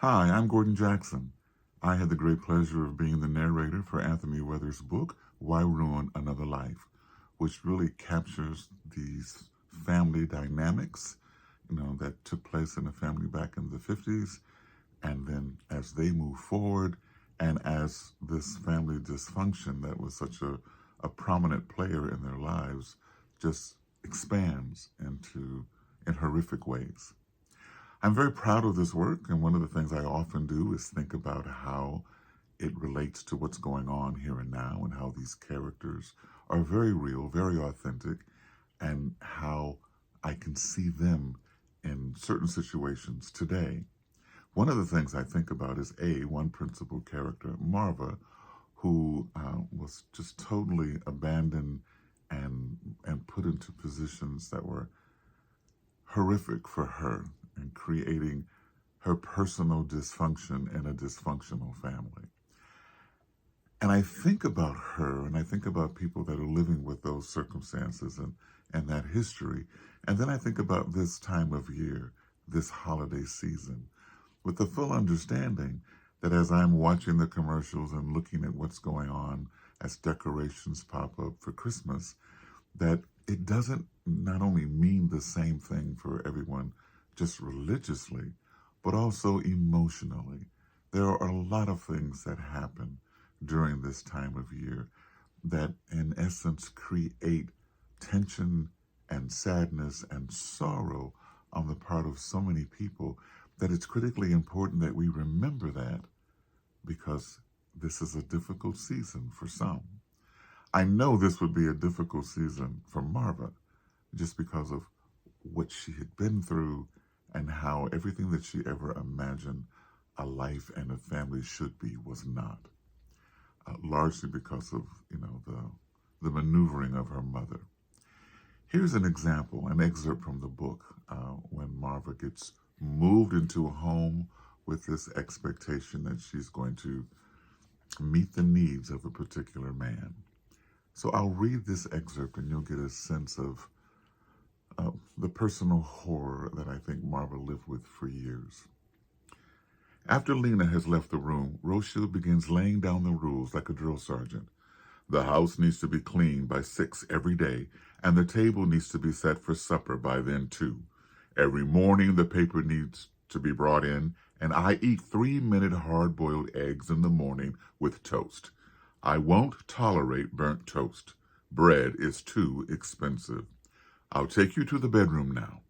Hi, I'm Gordon Jackson. I had the great pleasure of being the narrator for Anthony Weathers' book, Why Ruin Another Life, which really captures these family dynamics, that took place in a family back in the 50s. And then as they move forward, and as this family dysfunction that was such a prominent player in their lives just expands in horrific ways. I'm very proud of this work, and one of the things I often do is think about how it relates to what's going on here and now, and how these characters are very real, very authentic, and how I can see them in certain situations today. One of the things I think about is one principal character, Marva, who was just totally abandoned and put into positions that were horrific for her and creating her personal dysfunction in a dysfunctional family. And I think about her and I think about people that are living with those circumstances and that history. And then I think about this time of year, this holiday season, with the full understanding that as I'm watching the commercials and looking at what's going on as decorations pop up for Christmas, that it doesn't not only mean the same thing for everyone just religiously, but also emotionally. There are a lot of things that happen during this time of year that, in essence, create tension and sadness and sorrow on the part of so many people that it's critically important that we remember that because this is a difficult season for some. I know this would be a difficult season for Marva just because of what she had been through and how everything that she ever imagined a life and a family should be was not. Largely because of, the maneuvering of her mother. Here's an example, an excerpt from the book when Marva gets moved into a home with this expectation that she's going to meet the needs of a particular man. So I'll read this excerpt and you'll get a sense of the personal horror that I think Marva lived with for years. After Lena has left the room, Rochelle begins laying down the rules like a drill sergeant. The house needs to be cleaned by 6 every day, and the table needs to be set for supper by then too. Every morning the paper needs to be brought in, and I eat 3-minute hard-boiled eggs in the morning with toast. I won't tolerate burnt toast. Bread is too expensive. I'll take you to the bedroom now.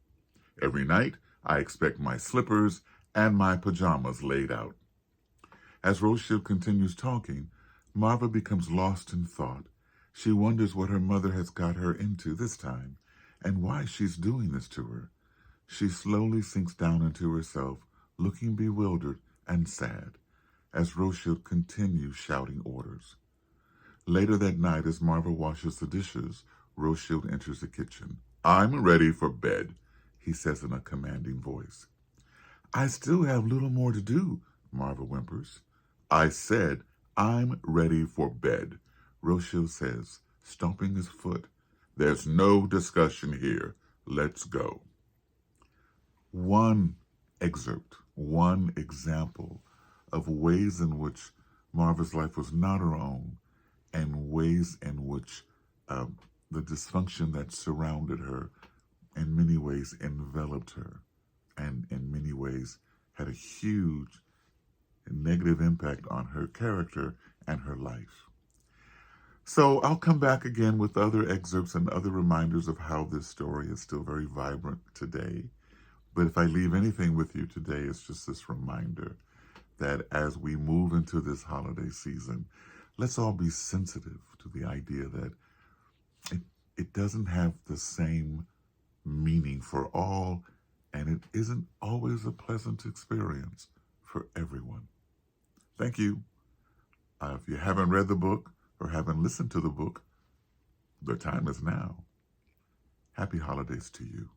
Every night I expect my slippers and my pajamas laid out. As Rochelle continues talking, Marva becomes lost in thought. She wonders what her mother has got her into this time and why she's doing this to her. She slowly sinks down into herself, looking bewildered and sad, as Rochelle continues shouting orders. Later that night, as Marva washes the dishes, Rochelle enters the kitchen. I'm ready for bed, he says in a commanding voice. I still have little more to do, Marva whimpers. I said, I'm ready for bed, Rochelle says, stomping his foot. There's no discussion here. Let's go. One excerpt, one example of ways in which Marva's life was not her own and ways in which the dysfunction that surrounded her in many ways enveloped her and in many ways had a huge negative impact on her character and her life. So I'll come back again with other excerpts and other reminders of how this story is still very vibrant today. But if I leave anything with you today, it's just this reminder that as we move into this holiday season, let's all be sensitive to the idea that it doesn't have the same meaning for all, and it isn't always a pleasant experience for everyone. Thank you. If you haven't read the book or haven't listened to the book, the time is now. Happy holidays to you.